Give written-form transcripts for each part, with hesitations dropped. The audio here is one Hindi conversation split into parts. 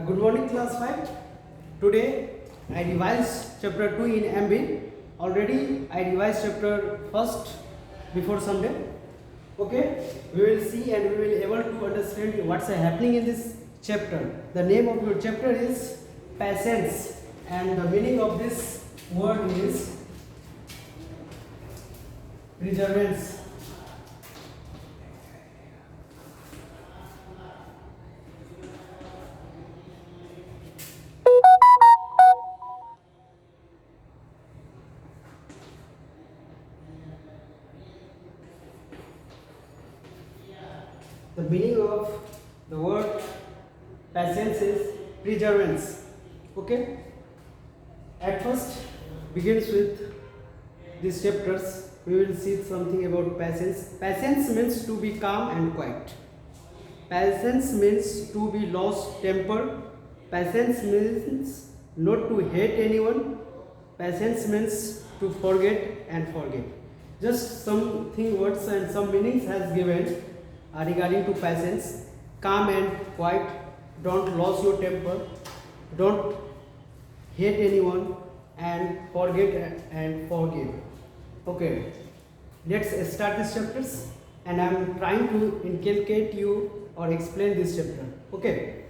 Good morning, class 5. Today I revised chapter 2 in MB. Already I revised chapter 1st before some day. Okay, we will see and we will able to understand what's happening in this chapter. The name of your chapter is patience, and the meaning of this word is perseverance. The meaning of the word patience is perseverance. Okay. At first, begins with these chapters. We will see something about patience. Patience means to be calm and quiet. Patience means to be lost temper. Patience means not to hate anyone. Patience means to forget and forgive. Just something words and some meanings has given regarding to patience. Calm and quiet. Don't lose your temper. Don't hate anyone and forget and forgive. Okay, let's start these chapters, and I'm trying to inculcate you or explain this chapter. Okay,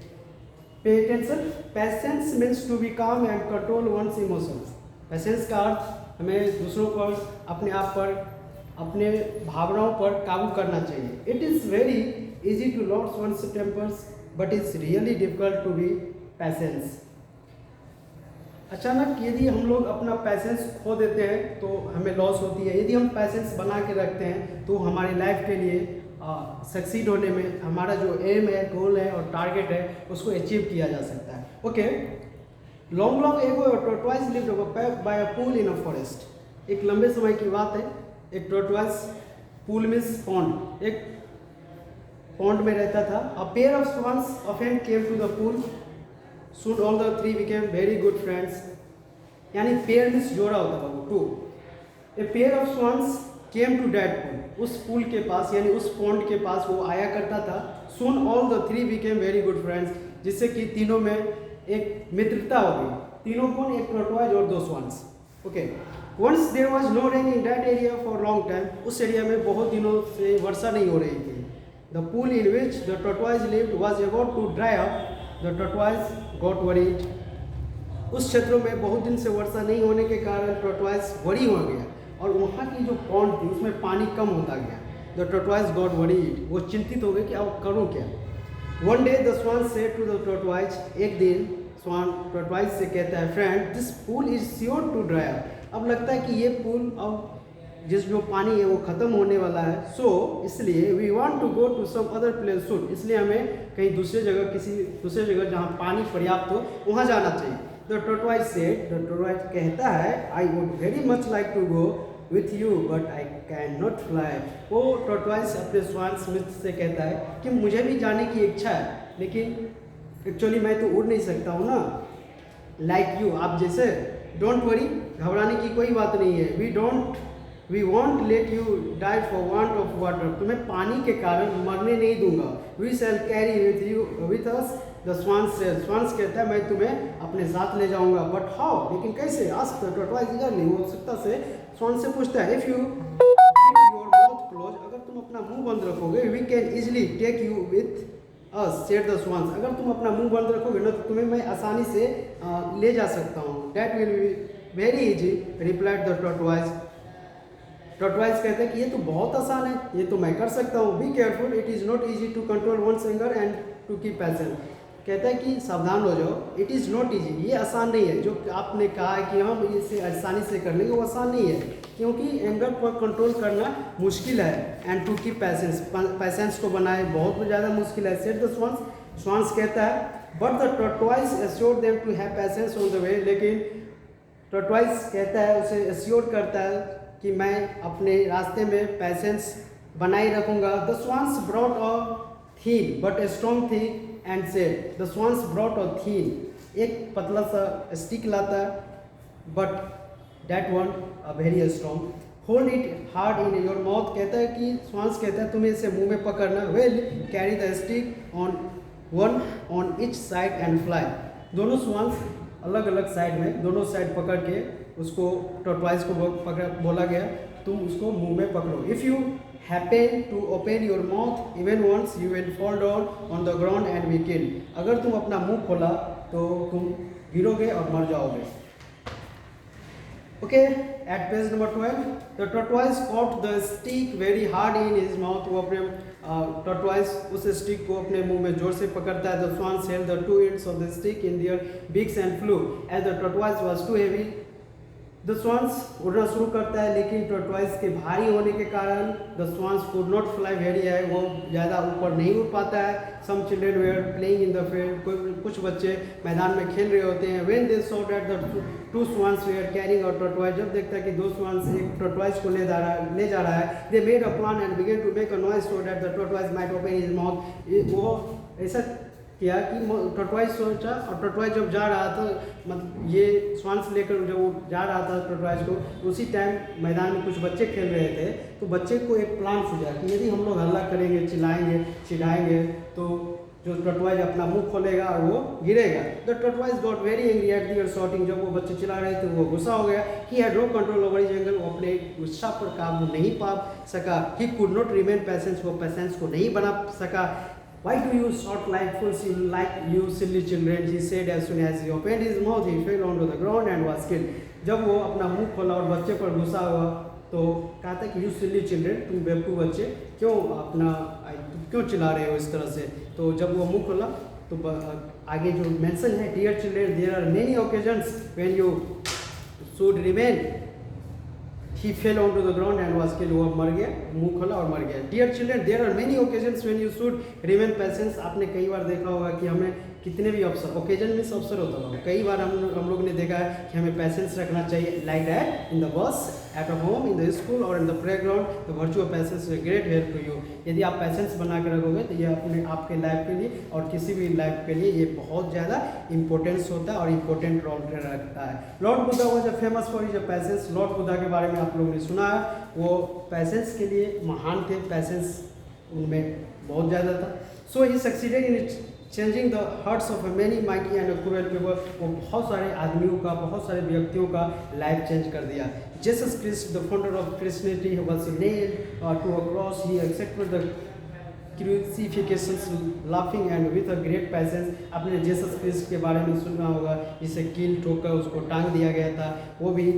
pay attention. Patience means to be calm and control one's emotions. Patience का अर्थ हमें दूसरों पर, अपने आप पर, अपने भावनाओं पर काबू करना चाहिए. It is very easy to lose one's tempers, but it's really difficult to be patient. अचानक यदि हम लोग अपना पैसेंस खो देते हैं तो हमें लॉस होती है. यदि हम पैसेंस बना के रखते हैं तो हमारी लाइफ के लिए सक्सीड होने में हमारा जो एम है, गोल है और टारगेट है उसको अचीव किया जा सकता है. Okay, long ago a tortoise lived by a pool in a forest. एक लंबे समय की बात है. एक tortoise pool मीन्स पॉन्ड, एक पॉन्ड में रहता था. A pair of swans often came to the pool. Soon all the three became very good friends. यानी पेयर मीन्स जोड़ा होता है, two. A pair of swans came to that pool. उस पूल के पास यानी उस पॉन्ड के पास वो आया करता था. Soon all the three became very good friends. जिससे कि तीनों में एक मित्रता हो गई. तीनों कौन? एक टॉर्टोइज और दो swans. Okay. Once there was no rain in that area for long time. उस एरिया में बहुत दिनों से वर्षा नहीं हो रही थी. The pool in which the tortoise lived was about to dry up. The tortoise got worried. उस क्षेत्रों में बहुत दिन से वर्षा नहीं होने के कारण tortoise वरी हो गया और वहाँ की जो पॉन्ड थी उसमें पानी कम होता गया. The tortoise got worried. वो चिंतित हो गए कि अब करूँ क्या. One day the swan said to the tortoise. एक दिन स्वान tortoise से कहता है, friend, this pool is sure to dry up. अब लगता है कि ये पूल अब जिस जो पानी है वो ख़त्म होने वाला है. सो इसलिए we want to go to some other place soon. इसलिए हमें कहीं दूसरे जगह, किसी दूसरे जगह जहाँ पानी पर्याप्त हो वहाँ जाना चाहिए. The tortoise said. The tortoise कहता है, I would very much like to go with you but I can not fly. वो टॉर्टोइज अपने स्वान स्मिथ से कहता है कि मुझे भी जाने की इच्छा है लेकिन एक्चुअली मैं तो उड़ नहीं सकता हूँ ना. लाइक यू, आप जैसे. डोंट वरी, घबराने की कोई बात नहीं है. We won't let you die for want of water. तुम्हें पानी के कारण मरने नहीं दूंगा. We shall carry with you with us the swans. Swans कहता है मैं तुम्हें अपने साथ ले जाऊंगा. बट हाउ, लेकिन कैसे? Ask the tortoise eagerly. वो उत्सुकता से स्वान से पूछता है, if you keep your mouth close. अगर तुम अपना मुंह बंद रखोगे, we can easily take you with us said the swans. अगर तुम अपना मुंह बंद रखोगे ना तो तुम्हें मैं आसानी से ले जा सकता हूँ. That will be very easy, replied the tortoise. Tortoise कहते हैं कि ये तो बहुत आसान है, ये तो मैं कर सकता हूँ. Be careful, it is not easy to control once anger and to keep passion. कहता है कि सावधान हो जाओ. इट इज़ नॉट ईजी, ये आसान नहीं है. जो आपने कहा है कि हम इसे आसानी से कर लेंगे वो आसान नहीं है, क्योंकि एंगर पर कंट्रोल करना मुश्किल है. एंड टू कीप पैसेंस को बनाए बहुत ज़्यादा मुश्किल है. Said the swans. स्वान्स कहता है, but the tortoise assured them to have patience on the way. लेकिन टॉर्टोइज कहता है, उसे एश्योर करता है कि मैं अपने रास्ते में पैसेंस बनाए रखूँगा. The swans brought a thin but a strong thee and said. The swans brought a thin. एक पतला सा स्टिक लाता है, but that one a very strong. Hold it hard in your mouth. कहता है कि स्वान्स कहता है तुम्हें इसे मुंह में पकड़ना. Well carry the stick on one on each side and fly. दोनों स्वान्स अलग अलग साइड में, दोनों साइड पकड़ के उसको टॉर्टवाइज को पकड़ बोला गया तुम उसको मुंह में पकड़ो। If you happen to open your mouth even once you will fall down on the ground and be killed। अगर तुम अपना मुंह खोला तो तुम गिरोगे और मर जाओगे। Okay, at page number 12, the tortoise caught the stick very hard in his mouth। वो अपने tortoise उस stick को अपने मुंह में जोर से पकड़ता है। The swans held the two ends of the stick in their beaks and flew। As the tortoise was too heavy, the swans उड़ना शुरू करता है, लेकिन टॉर्टवाइज के भारी होने के कारण the swans could not fly very high, वो ज़्यादा ऊपर नहीं उड़ पाता है। Some children were playing in the field, कुछ बच्चे मैदान में खेल रहे होते हैं। When they saw that the two swans were carrying a tortoise, जब देखता है कि दो स्वान्स एक टॉर्टवाइज को ले जा रहा है, they made a plan and began to make a noise so that the tortoise might open his mouth. वो ऐसा किया कि टॉर्टवाइज सोचा, और टॉर्टवाइज जब जा रहा था, मतलब ये स्वान्स लेकर जब वो जा रहा था टॉर्टवाइज को, उसी टाइम मैदान में कुछ बच्चे खेल रहे थे। तो बच्चे को एक प्लान सूझा कि यदि हम लोग हल्ला करेंगे, चिल्लाएंगे, चिढ़ाएंगे तो जो टॉर्टवाइज अपना मुंह खोलेगा और वो गिरेगा। The tortoise got very angry at their shouting, जब वो बच्चे चिल्ला रहे थे वो गुस्सा हो गया। He had no control over his anger, वो अपने गुस्सा पर काबू नहीं पा सका। He could not remain patience, वो पेशेंस को नहीं बना सका। Why do you shout like fools, you silly children? He said as soon as he opened his mouth, he fell onto the ground and was killed। जब वो अपना मुंह खोला और बच्चे पर गुस्सा हुआ तो कहा था कि यू सिली चिल्ड्रेन, तुम बेवकूफ़ बच्चे क्यों चिल्ला रहे हो इस तरह से। तो जब वो मुंह खोला तो आगे जो मेंशन है, dear children there are many occasions when you should remain, he fell onto the ground and was killed। वो मर गया, मुंह खोला और मर गया। Dear children there are many occasions when you should remain patience. आपने कई बार देखा होगा कि हमें कितने भी अवसर, ओकेजन में अवसर होता होगा, कई बार हम लोग ने देखा है कि हमें पेशेंस रखना चाहिए। Like that in the bus, at home, in the school और in the playground, the virtue of patience is great help to you. यदि आप पेशेंस बना के रखोगे तो ये अपने आपके लाइफ के लिए और किसी भी लाइफ के लिए ये बहुत ज़्यादा इंपॉर्टेंस होता है और इम्पोर्टेंट रोल रखता है। Lord Buddha was a famous for his patience. Lord Buddha के बारे में आप लोगों ने सुना है, वो पेशेंस के लिए महान थे, पेशेंस उनमें बहुत ज़्यादा था। So he succeeded in changing the hearts of many mighty and cruel people. वो बहुत सारे आदमियों का, बहुत सारे व्यक्तियों का लाइफ चेंज कर दिया। Jesus Christ the founder of Christianity was nailed to a cross. He accepted the crucifixion laughing and with a great patience. आपने जीसस क्राइस्ट के बारे में सुना होगा, जिसे कील ठोकर उसको टांग दिया गया था, वो भी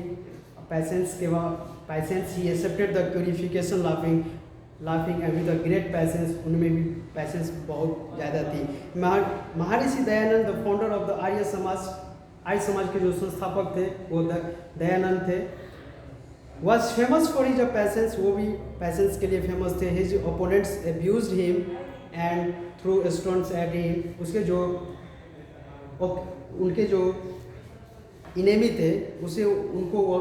पैसेंस के बाद patience. He accepted the crucifixion laughing and with a great patience, उनमें भी पैसेंस बहुत ज़्यादा थी। Maharshi Dayanand the founder of the Arya Samaj के जो संस्थापक थे वो दयानंद थे। Was famous for his patience, वो भी पैसेंस के लिए फेमस थे। His opponents abused him and threw stones at him. उनके जो इनेमी थे उसे उनको वो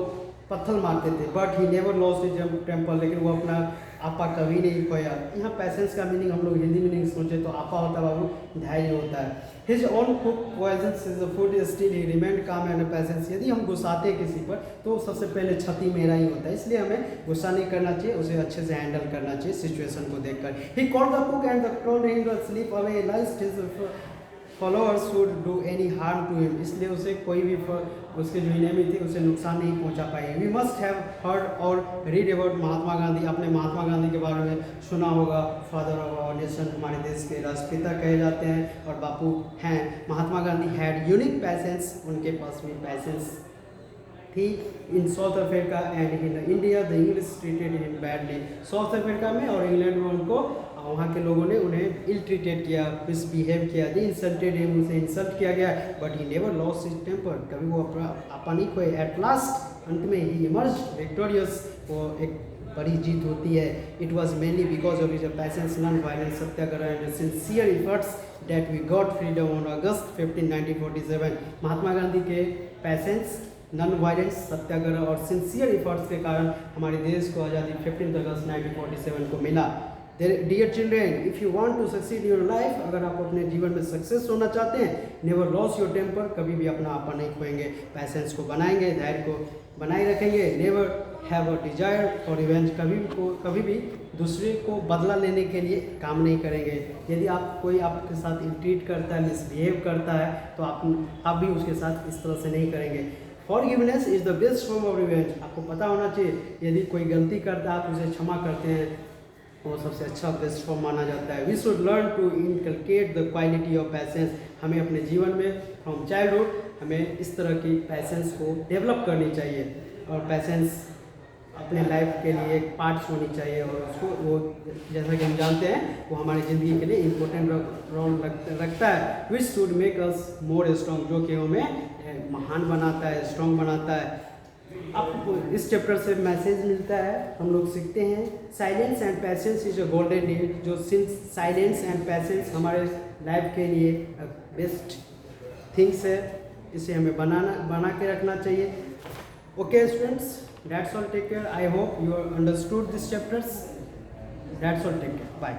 पत्थर मारते थे, but he never lost his temper, लेकिन वो अपना आपा कभी नहीं खोया। यहाँ पैसेंस का मीनिंग हम लोग हिंदी मीनिंग सोचे तो आपा होता है बाबू, धैर्य होता है। His own cook poisons his food still he remained calm and patience. यदि हम गुस्साते हैं किसी पर तो सबसे पहले क्षति मेरा ही होता है, इसलिए हमें गुस्सा नहीं करना चाहिए, उसे अच्छे से हैंडल करना चाहिए सिचुएशन को देखकर। He called the cook and the told him to sleep away lest his followers should do any harm to him. इसलिए उसे कोई भी उसके जो इनेमी थे उसे नुकसान नहीं पहुंचा पाए। वी मस्ट हैव हर्ड और रीड अबाउट महात्मा गांधी। आपने महात्मा गांधी के बारे में सुना होगा, फादर ऑफ आवर नेशन, हमारे देश के राष्ट्रपिता कहे जाते हैं और बापू हैं। Mahatma Gandhi had unique patience, उनके पास में पैसेंस थी। In South Africa and in India the English treated him badly. South Africa में और इंग्लैंड में उनको वहाँ के लोगों ने उन्हें इल ट्रीटेड किया, मिसबिहेव किया, दी इंसल्टेड हिम, उनसे इंसल्ट किया गया, but he never lost his temper, कभी वो अपना आपा नहीं खोए। एट लास्ट, अंत में ही इमर्ज विक्टोरियस, वो एक बड़ी जीत होती है। It was mainly because of his patience, non violence, satyagraha and sincere efforts that we got freedom on August 15, 1947। Mahatma Gandhi के पैसेंस, नॉन वायलेंस, सत्याग्रह और सिंसियर इफर्ट्स के कारण हमारे देश को आज़ादी 15 अगस्त 1947 को मिला। Dear children, if you want to succeed in your life, अगर आप अपने जीवन में सक्सेस होना चाहते हैं, नेवर लॉस योर टेम्पर, कभी भी अपना आपा नहीं खोएंगे, पैसेंस को बनाएंगे, धैर्य को बनाए रखेंगे। Never have a desire for revenge, कभी भी दूसरे को बदला लेने के लिए काम नहीं करेंगे। यदि कोई आपके साथ ट्रीट करता है, मिसबिहेव करता है, तो आप भी उसके साथ इस तरह से नहीं करेंगे। Forgiveness is the best form of revenge. आपको पता होना चाहिए, यदि कोई गलती करता है आप उसे क्षमा करते हैं, वो सबसे अच्छा बेस्ट फॉर्म माना जाता है। We should learn to inculcate the quality of patience. हमें अपने जीवन में फ्रॉम चाइल्डहुड हमें इस तरह की पैसेंस को डेवलप करनी चाहिए, और पैसेंस अपने लाइफ के लिए एक पार्ट्स होनी चाहिए, और उसको वो जैसा कि हम जानते हैं वो हमारी ज़िंदगी के लिए इम्पोर्टेंट रोल रखता है। Which should make us more strong, जो कि हमें महान बनाता है, स्ट्रॉन्ग बनाता है। आपको इस चैप्टर से मैसेज मिलता है, हम लोग सीखते हैं silence and patience is a golden need. जो साइलेंस एंड पैसेंस हमारे लाइफ के लिए बेस्ट थिंग्स है, इसे हमें बना के रखना चाहिए। Okay students, that's all, take care. I hope you understood these chapters. That's all, take care, bye.